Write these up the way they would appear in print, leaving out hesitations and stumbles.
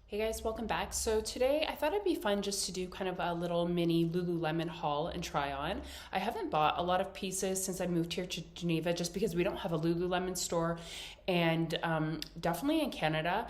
Hey guys, welcome back. So today I thought it'd be fun just to do kind of a little mini Lululemon haul and try on. I haven't bought a lot of pieces since I moved here to Geneva just because we don't have a Lululemon store, and definitely in Canada,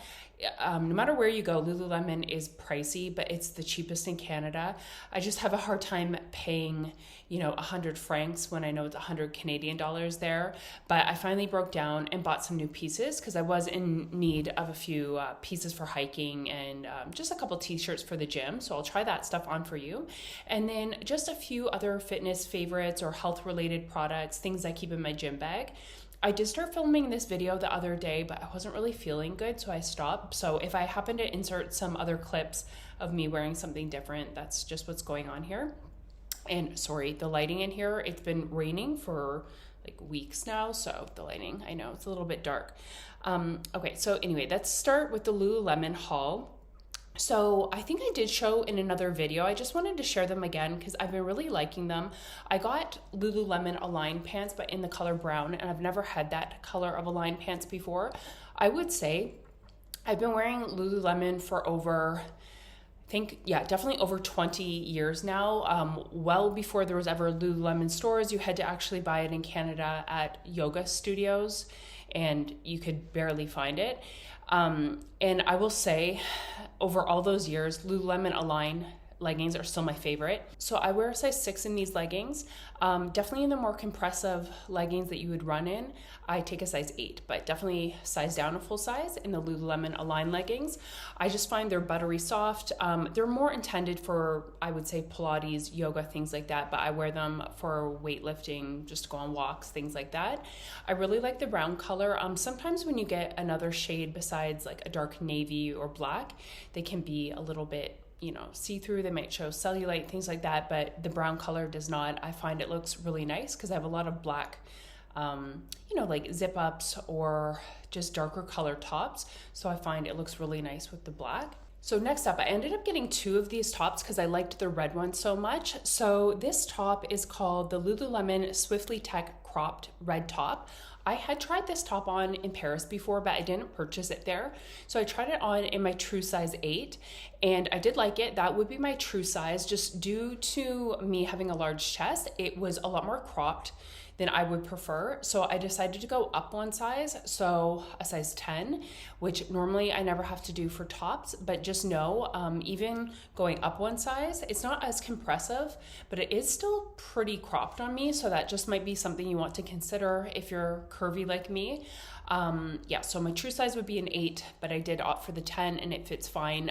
no matter where you go, Lululemon is pricey, but it's the cheapest in Canada. I just have a hard time paying, 100 francs when I know it's 100 Canadian dollars there. But I finally broke down and bought some new pieces because I was in need of a few pieces for hiking and just a couple t-shirts for the gym. So I'll try that stuff on for you. And then just a few other fitness favorites or health related products, things I keep in my gym bag. I did start filming this video the other day, but I wasn't really feeling good, so I stopped. So if I happen to insert some other clips of me wearing something different, that's just what's going on here. And sorry, the lighting in here, it's been raining for like weeks now, so the lighting, I know it's a little bit dark. Okay, so anyway, let's start with the Lululemon haul. So I think I did show in another video. I just wanted to share them again because I've been really liking them. I got Lululemon Align pants, but in the color brown, and I've never had that color of Align pants before. I would say I've been wearing Lululemon for over, definitely over 20 years now. Well before there was ever Lululemon stores, you had to actually buy it in Canada at yoga studios, and you could barely find it. And I will say, over all those years, Lululemon Align leggings are still my favorite. So I wear a size 6 in these leggings. Definitely in the more compressive leggings that you would run in, I take a size 8, but definitely size down a full size in the Lululemon Align leggings. I just find they're buttery soft. They're more intended for, I would say, Pilates, yoga, things like that, but I wear them for weightlifting, just to go on walks, things like that. I really like the brown color. Sometimes when you get another shade besides like a dark navy or black, they can be a little bit see-through. They might show cellulite, things like that, but the brown color does not. I find it looks really nice because I have a lot of black, like zip-ups or just darker color tops. So I find it looks really nice with the black. So next up, I ended up getting 2 of these tops because I liked the red one so much. So this top is called the Lululemon Swiftly Tech cropped red top. I had tried this top on in Paris before, but I didn't purchase it there. So I tried it on in my true size 8, and I did like it. That would be my true size. Just due to me having a large chest, it was a lot more cropped than I would prefer. So I decided to go up one size, so a size 10, which normally I never have to do for tops, but just know, even going up one size, it's not as compressive, but it is still pretty cropped on me. So that just might be something you want to consider if you're curvy like me. So my true size would be an 8, but I did opt for the 10 and it fits fine.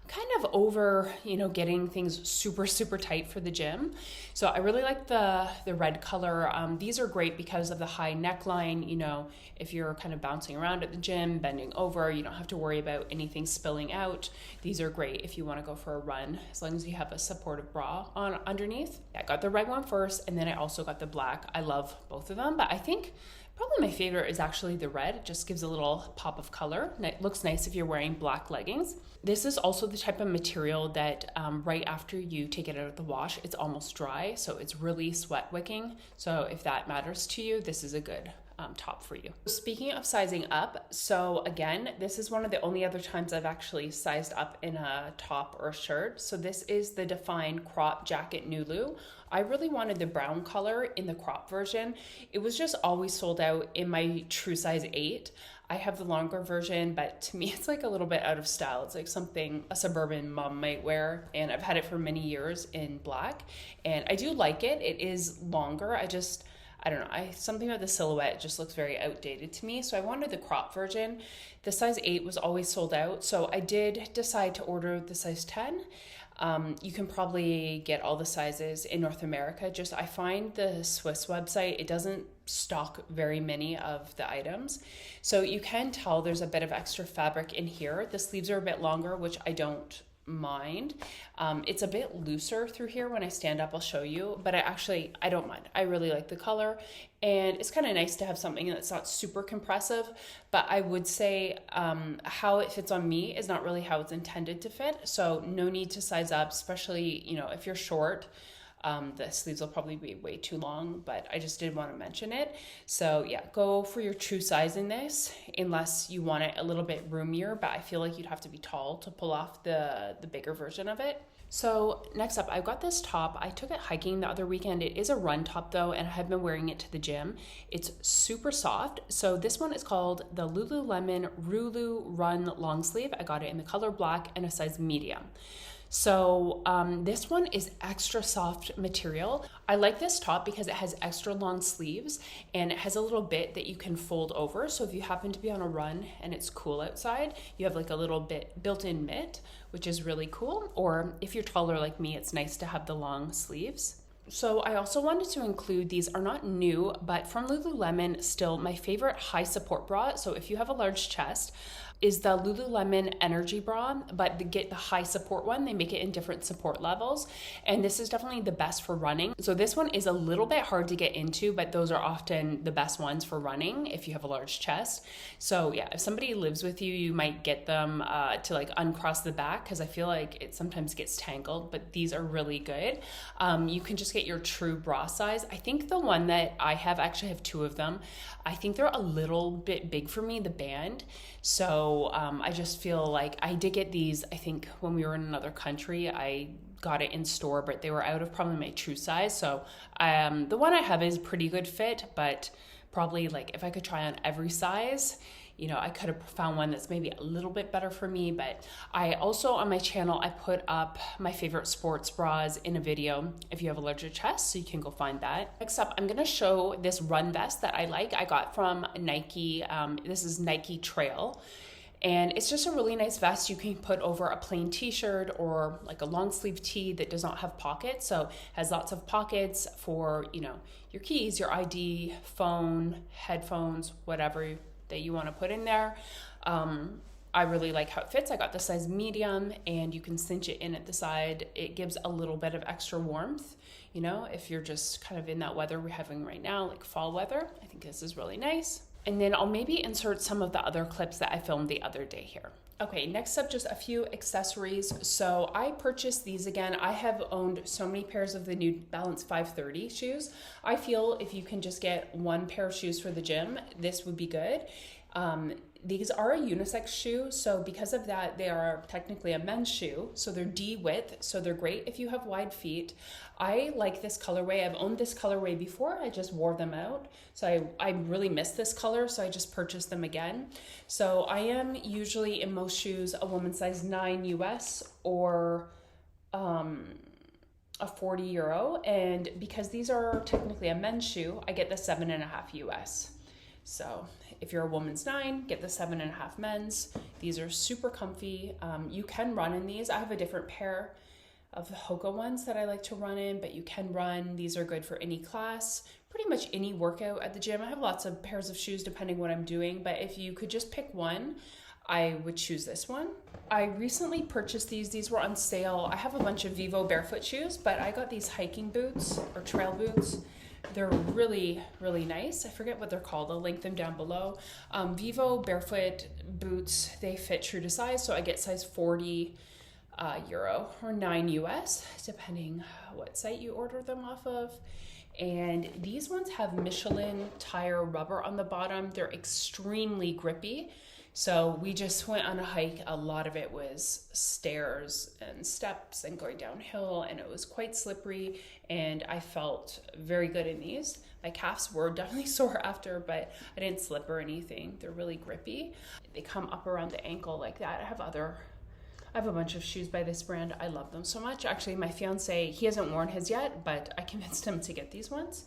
Kind of over, getting things super, super tight for the gym. So I really like the red color. These are great because of the high neckline. If you're kind of bouncing around at the gym, bending over, you don't have to worry about anything spilling out. These are great if you want to go for a run, as long as you have a supportive bra on underneath. I got the red one first, and then I also got the black. I love both of them, but I think probably my favorite is actually the red. It just gives a little pop of color, and it looks nice if you're wearing black leggings. This is also the type of material that right after you take it out of the wash, it's almost dry, so it's really sweat wicking. So if that matters to you, this is a good top for you. Speaking of sizing up, so again, this is one of the only other times I've actually sized up in a top or a shirt. So this is the Define Crop Jacket Nulu. I really wanted the brown color in the crop version. It was just always sold out in my true size 8. I have the longer version, but to me, it's like a little bit out of style. It's like something a suburban mom might wear, and I've had it for many years in black, and I do like it. It is longer. I don't know, something about the silhouette just looks very outdated to me. So I wanted the crop version. The size 8 was always sold out. So I did decide to order the size 10. You can probably get all the sizes in North America. I find the Swiss website, it doesn't stock very many of the items. So you can tell there's a bit of extra fabric in here. The sleeves are a bit longer, which I don't mind. It's a bit looser through here. When I stand up, I'll show you, but I don't mind. I really like the color, and it's kind of nice to have something that's not super compressive, but I would say how it fits on me is not really how it's intended to fit. So no need to size up, especially if you're short. The sleeves will probably be way too long, but I just did want to mention it. So yeah, go for your true size in this, unless you want it a little bit roomier, but I feel like you'd have to be tall to pull off the bigger version of it. So next up, I've got this top. I took it hiking the other weekend. It is a run top though, and I have been wearing it to the gym. It's super soft. So this one is called the Lululemon Rulu Run Long Sleeve. I got it in the color black and a size medium. So this one is extra soft material. I like this top because it has extra long sleeves and it has a little bit that you can fold over. So if you happen to be on a run and it's cool outside, you have like a little bit built-in mitt, which is really cool. Or if you're taller like me, it's nice to have the long sleeves. So I also wanted to include, these are not new, but from Lululemon, still my favorite high support bra. So if you have a large chest, is the Lululemon Energy Bra, but get the high support one. They make it in different support levels, and this is definitely the best for running. So this one is a little bit hard to get into, but those are often the best ones for running if you have a large chest. So yeah, if somebody lives with you, you might get them to like uncross the back, because I feel like it sometimes gets tangled, but these are really good. You can just get your true bra size. I think the one that I have, I actually have two of them. I think they're a little bit big for me, the band. So I just feel like I did get these, I think when we were in another country, I got it in store, but they were out of probably my true size. So the one I have is pretty good fit, but probably like if I could try on every size, you know, I could have found one that's maybe a little bit better for me. But I also, on my channel, I put up my favorite sports bras in a video if you have a larger chest, so you can go find that. Next up, I'm gonna show this run vest that I like. I got from Nike. This is Nike Trail. And it's just a really nice vest you can put over a plain t-shirt or like a long sleeve tee that does not have pockets. So it has lots of pockets for, you know, your keys, your ID, phone, headphones, whatever that you want to put in there. I really like how it fits. I got the size medium, and you can cinch it in at the side. It gives a little bit of extra warmth, you know, if you're just kind of in that weather we're having right now, like fall weather. I think this is really nice. And then I'll maybe insert some of the other clips that I filmed the other day here. Okay, next up, just a few accessories. So I purchased these again. I have owned so many pairs of the New Balance 530 shoes. I feel if you can just get one pair of shoes for the gym, this would be good. These are a unisex shoe, so because of that, they are technically a men's shoe, so they're D width, so they're great if you have wide feet. I like this colorway. I've owned this colorway before. I just wore them out, so I really miss this color, so I just purchased them again. So I am usually in most shoes a woman's size 9 US or a 40 euro, and because these are technically a men's shoe, I get the 7.5 US. So if you're a woman's 9, get the 7.5 men's. These are super comfy. You can run in these. I have a different pair of the Hoka ones that I like to run in, but you can run. These are good for any class, pretty much any workout at the gym. I have lots of pairs of shoes depending what I'm doing, but if you could just pick one, I would choose this one. I recently purchased these. These were on sale. I have a bunch of Vivobarefoot shoes, but I got these hiking boots or trail boots. They're really, really nice. I forget what they're called. I'll link them down below. Vivobarefoot boots, they fit true to size. So I get size 40 euro or 9 US, depending what site you order them off of. And these ones have Michelin tire rubber on the bottom. They're extremely grippy. So we just went on a hike. A lot of it was stairs and steps and going downhill, and it was quite slippery, and I felt very good in these. My calves were definitely sore after, but I didn't slip or anything. They're really grippy. They come up around the ankle like that. I have a bunch of shoes by this brand. I love them so much. Actually, my fiance, he hasn't worn his yet, but I convinced him to get these ones.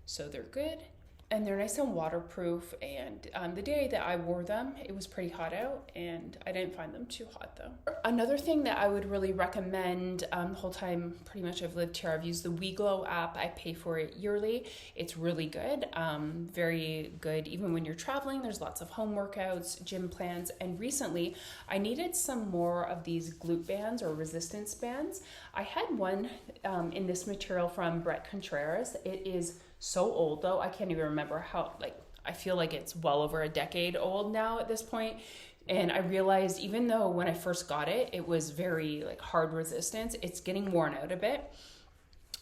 So they're good. And they're nice and waterproof, and the day that I wore them, it was pretty hot out, and I didn't find them too hot though. Another thing that I would really recommend, the whole time pretty much I've lived here, I've used the WeGlow app. I pay for it yearly. It's really good, very good even when you're traveling. There's lots of home workouts, gym plans, and recently I needed some more of these glute bands or resistance bands. I had one in this material from Brett Contreras. It is so old though, I can't even remember how, like, I feel like it's well over a decade old now at this point. And I realized even though when I first got it, it was very like hard resistance, it's getting worn out a bit.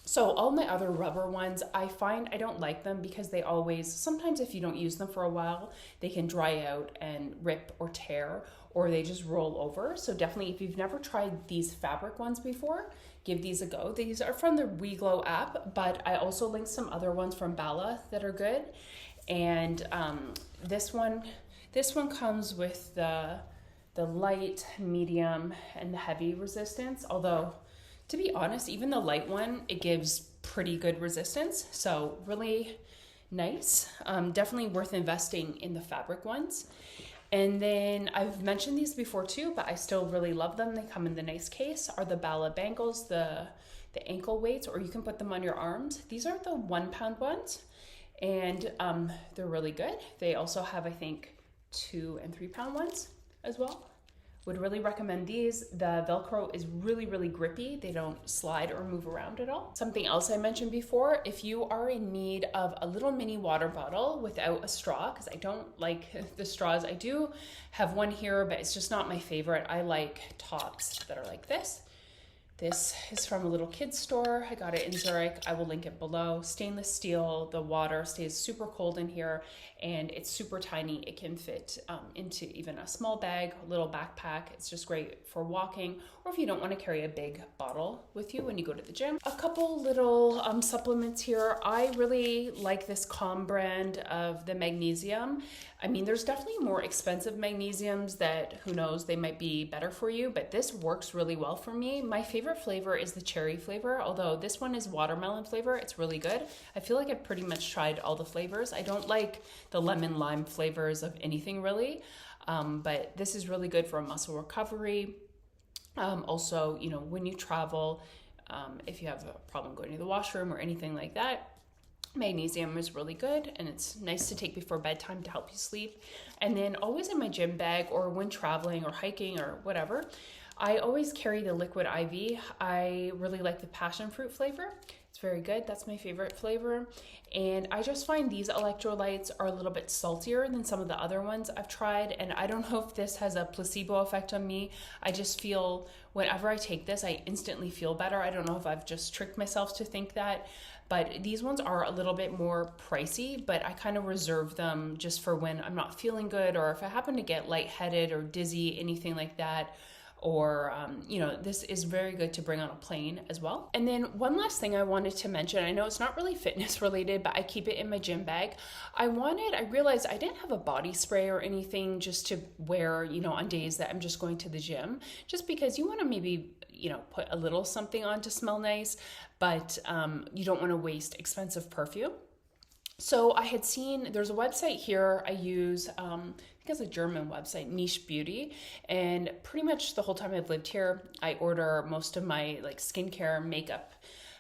So all my other rubber ones, I find I don't like them because they always, sometimes if you don't use them for a while, they can dry out and rip or tear, or they just roll over. So definitely if you've never tried these fabric ones before, give these a go. These are from the WeGlow app, but I also linked some other ones from Bala that are good. And this one comes with the light, medium, and the heavy resistance, although to be honest, even the light one, it gives pretty good resistance. So really nice. Definitely worth investing in the fabric ones. And then I've mentioned these before too, but I still really love them. They come in the nice case, are the Bala Bangles, the ankle weights, or you can put them on your arms. These are the 1 pound ones, and they're really good. They also have, I think, 2 and 3 pound ones as well. Would really recommend these. The Velcro is really, really grippy. They don't slide or move around at all. Something else I mentioned before, if you are in need of a little mini water bottle without a straw, because I don't like the straws. I do have one here, but it's just not my favorite. I like tops that are like this. This is from a little kid's store. I got it in Zurich. I will link it below. Stainless steel. The water stays super cold in here, and it's super tiny. It can fit into even a small bag, a little backpack. It's just great for walking, or if you don't want to carry a big bottle with you when you go to the gym. A couple little supplements here. I really like this Calm brand of the Magnesium. I mean, there's definitely more expensive magnesiums that, who knows, they might be better for you, but this works really well for me. My favorite flavor is the cherry flavor, although this one is watermelon flavor. It's really good. I feel like I've pretty much tried all the flavors. I don't like the lemon lime flavors of anything really, but this is really good for muscle recovery. Also, you know, when you travel, if you have a problem going to the washroom or anything like that, magnesium is really good, and it's nice to take before bedtime to help you sleep. And then always in my gym bag, or when traveling or hiking or whatever, I always carry the liquid IV. I really like the passion fruit flavor. It's very good. That's my favorite flavor. And I just find these electrolytes are a little bit saltier than some of the other ones I've tried. And I don't know if this has a placebo effect on me. I just feel whenever I take this, I instantly feel better. I don't know if I've just tricked myself to think that. But these ones are a little bit more pricey, but I kind of reserve them just for when I'm not feeling good, or if I happen to get lightheaded or dizzy, anything like that. Or, you know, this is very good to bring on a plane as well. And then one last thing I wanted to mention, I know it's not really fitness related, but I keep it in my gym bag. I realized I didn't have a body spray or anything just to wear, you know, on days that I'm just going to the gym, just because you want to maybe, you know, put a little something on to smell nice, but you don't want to waste expensive perfume. So I had seen, there's a website here I use, I think it's a German website, Niche Beauty, and pretty much the whole time I've lived here, I order most of my like skincare, makeup,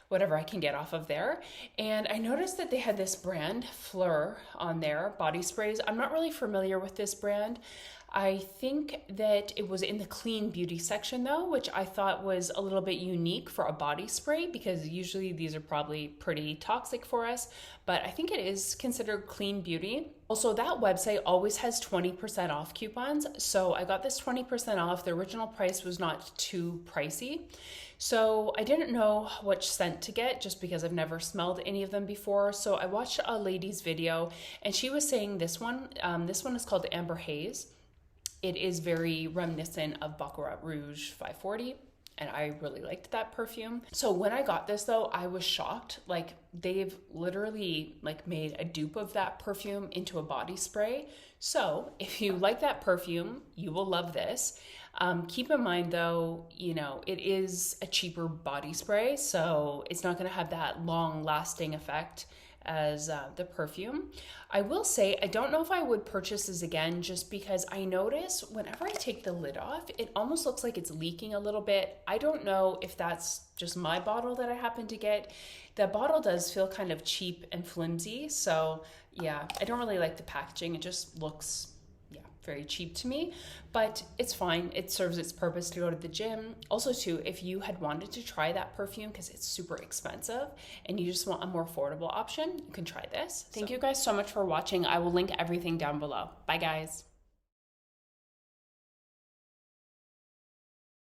whatever I can get off of there. And I noticed that they had this brand, Phlur, on there, body sprays. I'm not really familiar with this brand. I think that it was in the clean beauty section though, which I thought was a little bit unique for a body spray, because usually these are probably pretty toxic for us, but I think it is considered clean beauty. Also, that website always has 20% off coupons. So I got this 20% off. The original price was not too pricey. So I didn't know which scent to get just because I've never smelled any of them before. So I watched a lady's video, and she was saying this one is called Amber Haze. It is very reminiscent of Baccarat Rouge 540, and I really liked that perfume. So when I got this though, I was shocked. Like, they've literally like made a dupe of that perfume into a body spray. So if you like that perfume, you will love this. Keep in mind though, you know, it is a cheaper body spray, so it's not going to have that long lasting effect as the perfume. I will say, I don't know if I would purchase this again, just because I notice whenever I take the lid off, it almost looks like it's leaking a little bit. I don't know if that's just my bottle that I happen to get. The bottle does feel kind of cheap and flimsy. So yeah, I don't really like the packaging. It just looks very cheap to me, but it's fine. It serves its purpose to go to the gym. Also too, if you had wanted to try that perfume, because it's super expensive and you just want a more affordable option, you can try this. Thank you guys so much for watching. I will link everything down below. Bye guys.